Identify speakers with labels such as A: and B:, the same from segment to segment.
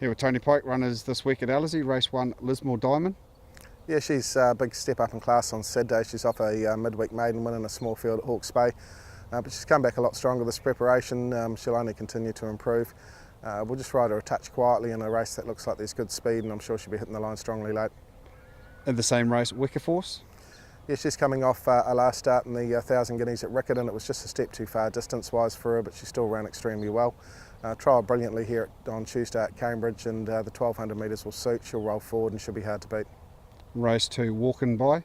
A: Here with Tony Pike, runners this week at Alizé, race 1, Lismore Diamond.
B: Yeah, she's a big step up in class on Saturday. She's off a midweek maiden win in a small field at Hawke's Bay. But she's come back a lot stronger this preparation. She'll only continue to improve. We'll just ride her a touch quietly in a race that looks like there's good speed, and I'm sure she'll be hitting the line strongly late.
A: In the same race, Wickerforce.
B: Yeah, she's coming off a last start in the 1,000 guineas at Riccarton. It was just a step too far distance-wise for her, but she still ran extremely well. Trialled brilliantly here on Tuesday at Cambridge, and the 1,200 metres will suit. She'll roll forward and she'll be hard to beat.
A: Race 2, Walkin' By.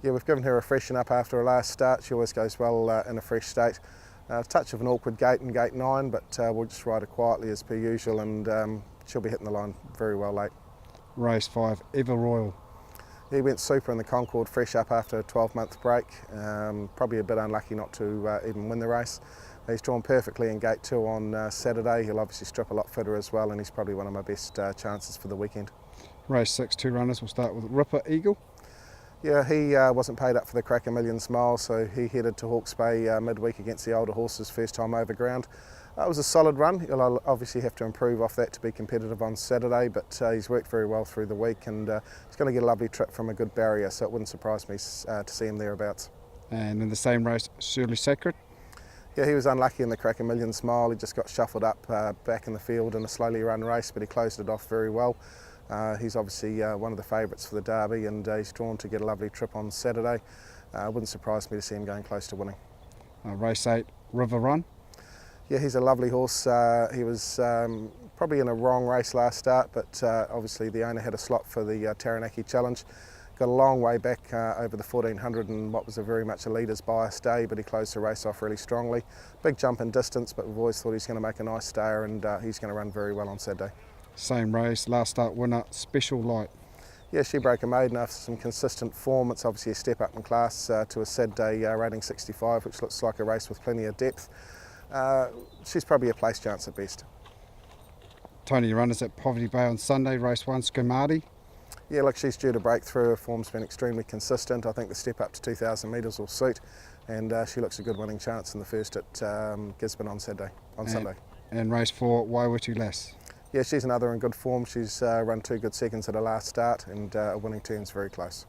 B: Yeah, we've given her a freshen up after her last start. She always goes well in a fresh state. A touch of an awkward gate in gate 9, but we'll just ride her quietly as per usual, and she'll be hitting the line very well late.
A: Race 5, Ever Royal.
B: He went super in the Concord, fresh up after a 12-month break. Probably a bit unlucky not to even win the race. He's drawn perfectly in gate 2 on Saturday. He'll obviously strip a lot fitter as well, and he's probably one of my best chances for the weekend.
A: Race 6, 2 runners. We'll start with Ripper Eagle.
B: Yeah, he wasn't paid up for the Cracker Millions mile, so he headed to Hawke's Bay midweek against the older horses, first time over ground. It was a solid run. He'll obviously have to improve off that to be competitive on Saturday, but he's worked very well through the week, and he's going to get a lovely trip from a good barrier, so it wouldn't surprise me to see him thereabouts.
A: And in the same race, Surely Sacred.
B: Yeah, he was unlucky in the Cracker Millions mile. He just got shuffled up back in the field in a slowly run race, but he closed it off very well. He's obviously one of the favourites for the Derby, and he's drawn to get a lovely trip on Saturday. Wouldn't surprise me to see him going close to winning.
A: Race 8, River Run.
B: Yeah, he's a lovely horse. He was probably in a wrong race last start, but obviously the owner had a slot for the Taranaki Challenge. Got a long way back over the 1400 and what was a very much a leader's bias day, but he closed the race off really strongly. Big jump in distance, but we've always thought he's going to make a nice stayer, and he's going to run very well on Saturday.
A: Same race, last start winner, Special Light.
B: Yeah, she broke a maiden after some consistent form. It's obviously a step up in class to a Saturday rating 65, which looks like a race with plenty of depth. She's probably a place chance at best.
A: Tony, runners at Poverty Bay on Sunday, race 1, Skomadi.
B: Yeah, look, she's due to break through. Her form's been extremely consistent. I think the step up to 2,000 metres will suit, and she looks a good winning chance in the first at Gisborne on Sunday.
A: And race 4, Waiwatu Lass.
B: Yeah, she's another in good form. She's run 2 good seconds at her last start, and winning turn's very close.